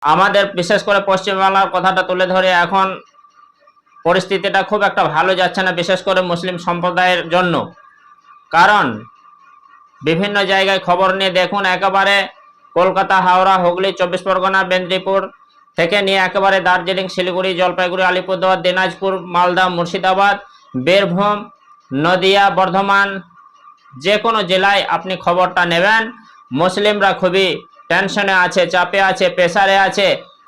আমাদের বিশেষ করে পশ্চিমবাংলার কথাটা তুলে ধরে, এখন পরিস্থিতিটা খুব একটা ভালো যাচ্ছে না, বিশেষ করে মুসলিম সম্প্রদায়ের জন্য। কারণ বিভিন্ন জায়গায় খবর নিয়ে দেখুন, একেবারে কলকাতা, হাওড়া, হুগলি, 24 পরগনা, মেদিনীপুর থেকে নিয়ে একেবারে দার্জিলিং, শিলিগুড়ি, জলপাইগুড়ি, আলিপুরদুয়ার, দিনাজপুর, মালদা, মুর্শিদাবাদ, বীরভূম, নদিয়া, বর্ধমান, যে কোনো জেলায় আপনি খবরটা নেবেন, মুসলিমরা খুবই টেনশনে আছে, চাপে আছে, প্রেসারে আছে,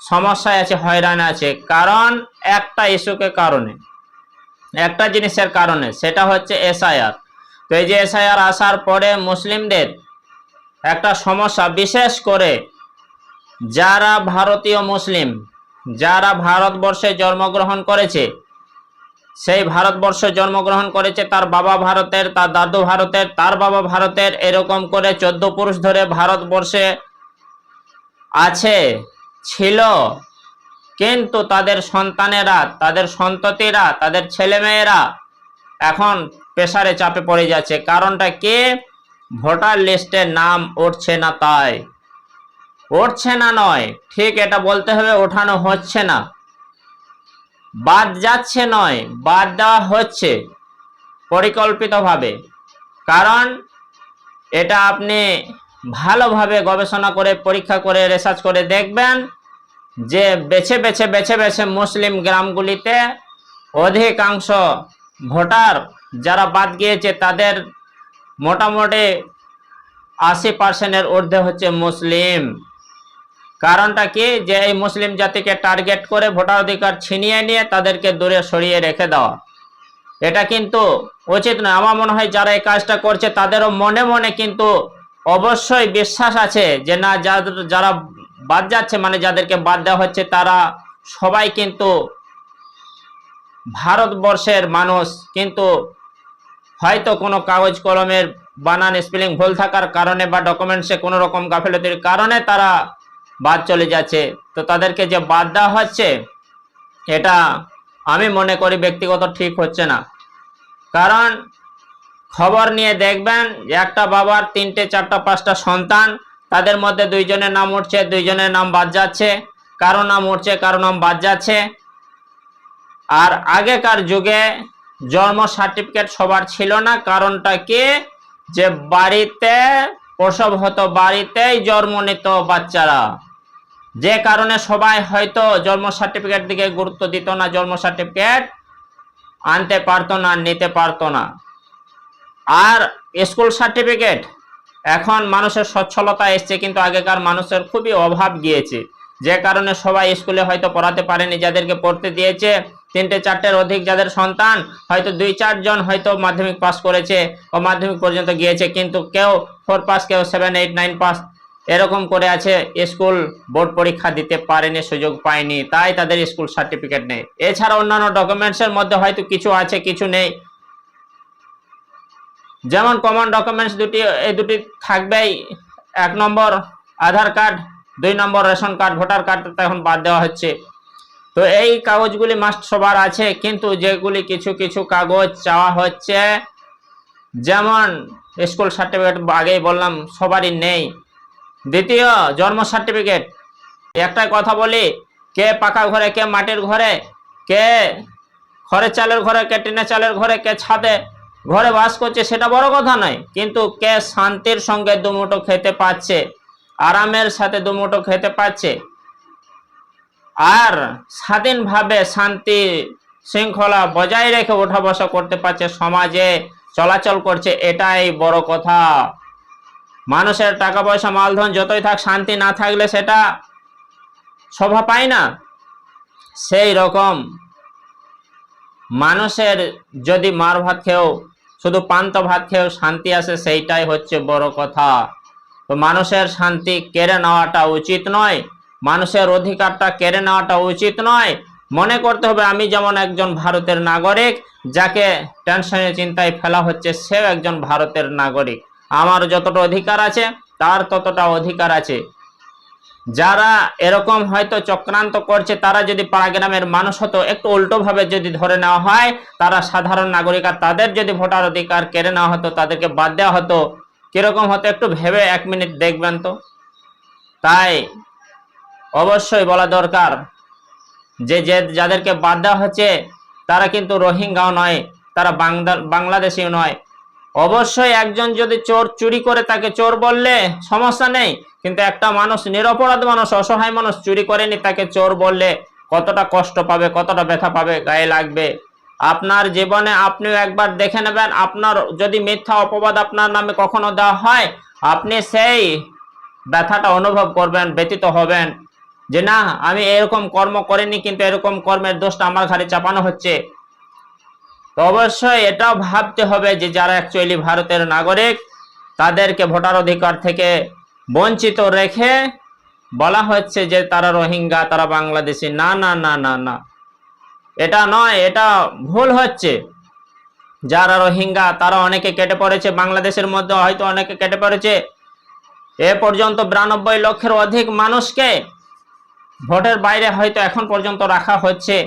সমস্যায় আছে, হয়রান আছে। কারণ একটা ইস্যুকে কারণে, একটা জিনিসের কারণে, সেটা হচ্ছে এসআইআর। তো এই যে এসআইআর আসার পরে মুসলিমদের একটা সমস্যা, বিশেষ করে যারা ভারতীয় মুসলিম, যারা ভারতবর্ষে জন্মগ্রহণ করেছে, সেই ভারতবর্ষে জন্মগ্রহণ করেছে, তার বাবা ভারতের, তার দাদু ভারতের, তার বাবা ভারতের, এরকম করে 14 পুরুষ ধরে ভারতবর্ষে আছে, ছিল, কিন্তু তাদের সন্তানেরা, তাদের সন্ততিরা, তাদের ছেলেমেয়েরা এখন প্রেসারে চাপে পড়ে যাচ্ছে। কারণটা কি? ভোটার লিস্টে নাম উঠছে না। তাই উঠছে না নয়, ঠিক এটা বলতে হবে, ওঠানো হচ্ছে না। বাদ যাচ্ছে নয়, বাদ দেওয়া হচ্ছে পরিকল্পিতভাবে। কারণ এটা আপনি ভালোভাবে গবেষণা করে, পরীক্ষা করে, রিসার্চ করে দেখবেন যে বেছে বেছে বেছে বেছে মুসলিম গ্রামগুলিতে অধিকাংশ ভোটার যারা বাদ গিয়েছে, তাদের মোটামুটি 80% ঊর্ধ্বে হচ্ছে মুসলিম। কারণটা কি? যে এই মুসলিম জাতিকে টার্গেট করে ভোটার অধিকার ছিনিয়ে নিয়ে তাদেরকে দূরে সরিয়ে রেখে দেওয়া, এটা কিন্তু উচিত নয়। আমার মনে হয় যারা এই কাজটা করছে তাদেরও মনে মনে কিন্তু অবশ্যই বিশ্বাস আছে যে না, যারা বাদ যাচ্ছে, মানে যাদেরকে বাদ দেওয়া হচ্ছে, তারা সবাই কিন্তু ভারতবর্ষের মানুষ। কিন্তু হয়তো কোনো কাগজ কলমের বানান স্পেলিং ভুল থাকার কারণে বা ডকুমেন্টসে কোনো রকম গাফিলতির কারণে তারা বাদ চলে যাচ্ছে। তো তাদেরকে যে বাদ দেওয়া হচ্ছে, এটা আমি মনে করি ব্যক্তিগত ঠিক হচ্ছে না। কারণ খবর নিয়ে দেখবেন যে একটা বাবার 3টে 4টা 5টা সন্তান, তাদের মধ্যে 2 জনের নাম উঠছে, 2 জনের নাম বাদ যাচ্ছে, কারো নাম উঠছে, কারো নাম বাদ যাচ্ছে। আর আগেকার যুগে জন্ম সার্টিফিকেট সবার ছিল না। কারণটা কি? যে বাড়িতে প্রসব হতো, বাড়িতেই জন্ম নিত বাচ্চারা, যে কারণে সবাই হয়তো জন্ম সার্টিফিকেট দিকে গুরুত্ব দিত না, জন্ম সার্টিফিকেট আনতে পারতো না, নিতে পারতো না। আর স্কুল সার্টিফিকেট, এখন মানুষের সচ্ছলতা এসছে, কিন্তু আগেকার মানুষের খুবই অভাব গিয়েছে, যে কারণে সবাই স্কুলে হয়তো পড়াতে পারেনি। যাদেরকে পড়তে দিয়েছে, 3টে 4টের অধিক যাদের সন্তান, হয়তো 2-4 জন হয়তো মাধ্যমিক পাস করেছে ও মাধ্যমিক পর্যন্ত গিয়েছে, কিন্তু কেউ 4 পাস, কেউ 7, 8, 9 পাস এরকম করে আছে, স্কুল বোর্ড পরীক্ষা দিতে পারেনি, সুযোগ পায়নি, তাই তাদের স্কুল সার্টিফিকেট নেই। এছাড়া অন্যান্য ডকুমেন্টসের মধ্যে হয়তো কিছু আছে, কিছু নেই। যেমন কমন ডকুমেন্টস এই দুটি থাকবেই। 1 নম্বর আধার কার্ড, 2 নম্বর রেশন কার্ড, ভোটার কার্ড এখন বাদ দেওয়া হচ্ছে। তো এই কাগজগুলি মাস্ট সবার আছে, কিন্তু যেগুলি কিছু কিছু কাগজ চাওয়া হচ্ছে, যেমন স্কুল সার্টিফিকেট, আগেই বললাম সবারই নেই। দ্বিতীয়, জন্ম সার্টিফিকেট। একটাই কথা বলি, কে পাকা ঘরে, কে মাটির ঘরে, কে খড়ের চালের ঘরে, কে টিনের চালের ঘরে, কে ছাদে ঘরে বাস করছে, সেটা বড় কথা নয়, কিন্তু কে শান্তির সঙ্গে দুমুঠো খেতে পাচ্ছে, আরামের সাথে দুমুঠো খেতে পাচ্ছে, আর স্বাধীনভাবে শান্তি শৃঙ্খলা বজায় রেখে ওঠা বসা করতে পারছে, সমাজে চলাচল করছে, এটাই বড় কথা। মানুষের টাকা পয়সা মালধন যতই থাক, শান্তি না থাকলে সেটা শোভা পায় না। সেই রকম মানুষের যদি মার ভাত খেয়েও, শুধু পান্তা ভাত খেয়েও শান্তি আসে, সেইটাই হচ্ছে বড় কথা। তো মানুষের শান্তি কেড়ে নেওয়াটা উচিত নয়, মানুষের অধিকারটা কেড়ে নেওয়াটা উচিত নয়। মনে করতে হবে আমি যেমন একজন ভারতের নাগরিক, যাকে টেনশনে চিন্তায় ফেলা হচ্ছে, সেও একজন ভারতের নাগরিক। আমার যতটা অধিকার আছে, তার ততটা অধিকার আছে। যারা এরকম হয়তো চক্রান্ত করছে, তারা যদি পাড়া গ্রামের মানুষ হতো, একটু উল্টো ভাবে যদি ধরে নেওয়া হয়, তারা সাধারণ নাগরিক, আর তাদের যদি ভোটার অধিকার কেড়ে নেওয়া হতো, তাদেরকে বাদ দেওয়া হতো, কিরকম হতো একটু ভেবে 1 মিনিট দেখবেন তো। তাই অবশ্যই বলা দরকার যে যাদেরকে বাদ দেওয়া হচ্ছে তারা কিন্তু রোহিঙ্গাও নয়, তারা বাংলাদেশিও নয়। অবশ্যই একজন যদি চোর চুরি করে তাকে চোর বললে সমস্যা নেই, কিন্তু একটা মানুষ, নিরপরাধ মানুষ, অসহায় মানুষ, চুরি করেনি, তাকে চোর বললে কতটা কষ্ট পাবে, কতটা ব্যথা পাবে, গায়ে লাগবে। আপনার জীবনে আপনিও একবার দেখে নেবেন, আপনার যদি মিথ্যা অপবাদ আপনার নামে কখনো দেওয়া হয়, আপনি সেই ব্যথাটা অনুভব করবেন, ব্যথিত হবেন যে না, আমি এরকম কর্ম করিনি, কিন্তু এরকম কর্মের দোষটা আমার ঘাড়ে চাপানো হচ্ছে। তো অবশ্যই এটাও ভাবতে হবে যে যারা অ্যাকচুয়ালি ভারতের নাগরিক, তাদেরকে ভোটার অধিকার থেকে বঞ্চিত রেখে বলা হচ্ছে যে তারা রোহিঙ্গা, তারা বাংলাদেশি। না না না না না, এটা নয়, এটা ভুল হচ্ছে। যারা রোহিঙ্গা তারা অনেকে কেটে পড়েছে, বাংলাদেশের মধ্যে হয়তো অনেকে কেটে পড়েছে। এ পর্যন্ত 92 লক্ষের অধিক মানুষকে ভোটের বাইরে হয়তো এখন পর্যন্ত রাখা হচ্ছে।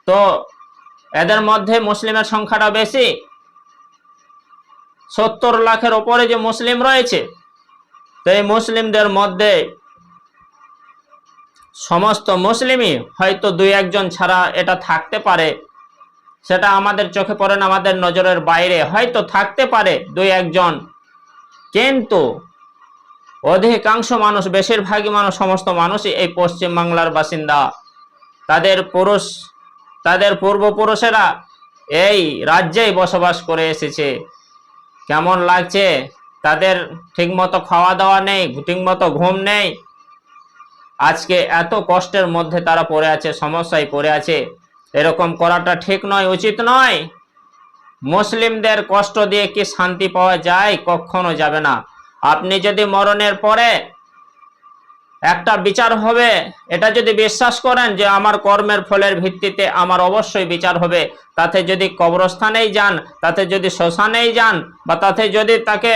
তো এদের মধ্যে মুসলিমের সংখ্যাটা বেশি, 70 লাখের উপরে যে মুসলিম রয়েছে। তো এই মুসলিমদের মধ্যে সমস্ত মুসলিমই হয়তো 2-1 ছাড়া এটা থাকতে পারে, সেটা আমাদের চোখে পড়ে না, আমাদের নজরের বাইরে হয়তো থাকতে পারে 2-1, কিন্তু অধিকাংশ মানুষ, বেশিরভাগই মানুষ, সমস্ত মানুষই এই পশ্চিম বাংলার বাসিন্দা। তাদের পূর্বপুরুষেরা এই রাজ্যেই বসবাস করে এসেছে। কেমন লাগছে? তাদের ঠিকমতো খাওয়া দাওয়া নেই, ঠিকমতো ঘুম নেই, আজকে এত কষ্টের মধ্যে তারা পড়ে আছে, সমস্যায় পড়ে আছে। এরকম করাটা ঠিক নয়, উচিত নয়। মুসলিমদের কষ্ট দিয়ে কি শান্তি পাওয়া যায়? কখনো যাবে না। আপনি যদি মরণের পরে একটা বিচার হবে, এটা যদি বিশ্বাস করেন যে আমার কর্মের ফলের ভিত্তিতে আমার অবশ্যই বিচার হবে, তাতে যদি কবরস্থানেই যান, তাতে যদি শ্মশানেই যান, বা তাতে যদি তাকে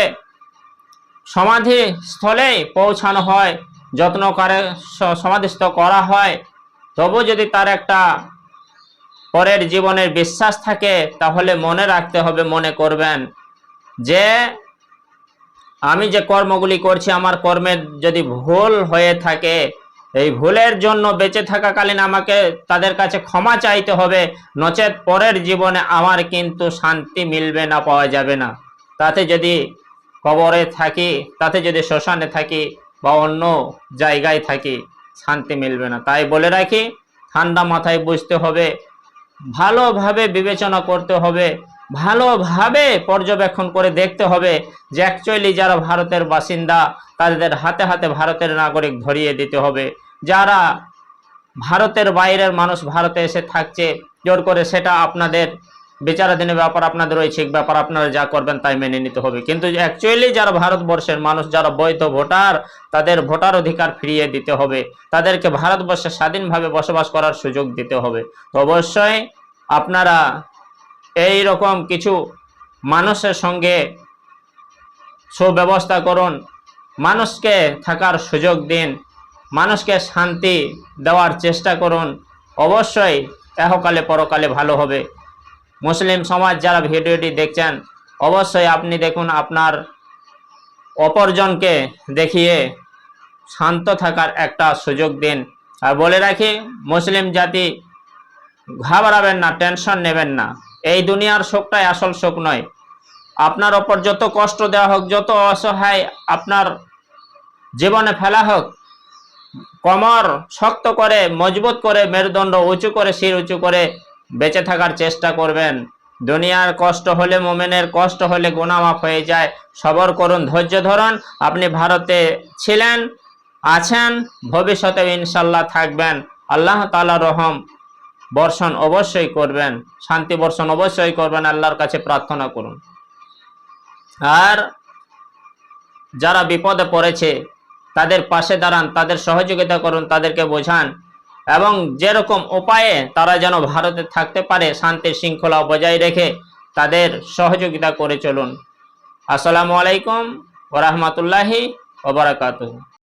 সমাধি স্থলে পৌঁছানো হয়, যত্ন করে সমাধিস্থ করা হয়, তবু যদি তার একটা পরের জীবনের বিশ্বাস থাকে, তাহলে মনে রাখতে হবে, মনে করবেন যে আমি যে কর্মগুলি করছি, আমার কর্মের যদি ভুল হয়ে থাকে, এই ভুলের জন্য বেঁচে থাকাকালীন আমাকে তাদের কাছে ক্ষমা চাইতে হবে, নচেত পরের জীবনে আমার কিন্তু শান্তি মিলবে না, পাওয়া যাবে না। তাতে যদি কবরে থাকি, তাতে যদি শ্মশানে থাকি বা অন্য জায়গায় থাকি, শান্তি মিলবে না। তাই বলে রাখি, ঠান্ডা মাথায় বুঝতে হবে, ভালোভাবে বিবেচনা করতে হবে, ভালোভাবে পর্যবেক্ষণ করে দেখতে হবে যে অ্যাকচুয়ালি যারা ভারতের বাসিন্দা, তাদের হাতে হাতে ভারতের নাগরিক ধরিয়ে দিতে হবে। যারা ভারতের বাইরের মানুষ ভারতে এসে থাকছে জোর করে, সেটা আপনাদের বিচারাধীনের ব্যাপার, আপনাদের ঐচ্ছিক ব্যাপার, আপনারা যা করবেন তাই মেনে নিতে হবে। কিন্তু অ্যাকচুয়ালি যারা ভারতবর্ষের মানুষ, যারা বৈধ ভোটার, তাদের ভোটার অধিকার ফিরিয়ে দিতে হবে, তাদেরকে ভারতবর্ষে স্বাধীনভাবে বসবাস করার সুযোগ দিতে হবে। তো অবশ্যই আপনারা এই রকম কিছু মানুষের সঙ্গে সুব্যবস্থা করুন, মানুষকে থাকার সুযোগ দিন, মানুষকে শান্তি দেওয়ার চেষ্টা করুন। অবশ্যই ইহকালে পরকালে ভালো হবে। মুসলিম সমাজ যারা ভিডিওটি দেখছেন, অবশ্যই আপনি দেখুন, আপনার অপরজনকে দেখিয়ে শান্ত থাকার একটা সুযোগ দিন। আর বলে রাখি, মুসলিম জাতি ঘাবড়াবেন না, টেনশন নেবেন না। এই দুনিয়ার শোকটাই আসল শোক নয়। আপনার ওপর যত কষ্ট দেওয়া হোক, যত অসহায় আপনার জীবনে ফেলা হোক, কমর শক্ত করে, মজবুত করে, মেরুদণ্ড উঁচু করে, শির উঁচু করে বেঁচে থাকার চেষ্টা করবেন। দুনিয়ার কষ্ট হলে, মোমেনের কষ্ট হলে গুনাহ মাফ হয়ে যায়। সবর করুন, ধৈর্য ধরুন। আপনি ভারতে ছিলেন, আছেন, ভবিষ্যতে ইনশাল্লাহ থাকবেন। আল্লাহ তাআলা রহম বর্ষণ অবশ্যই করবেন, শান্তি বর্ষণ অবশ্যই করবেন। আল্লাহর কাছে প্রার্থনা করুন। আর যারা বিপদে পড়েছে তাদের পাশে দাঁড়ান, তাদের সহযোগিতা করুন, তাদেরকে বোঝান, এবং যেরকম উপায়ে তারা যেন ভারতে থাকতে পারে শান্তির শৃঙ্খলা বজায় রেখে তাদের সহযোগিতা করে চলুন। আসসালামু আলাইকুম ওয়া রাহমাতুল্লাহি ওয়া বারাকাতুহু।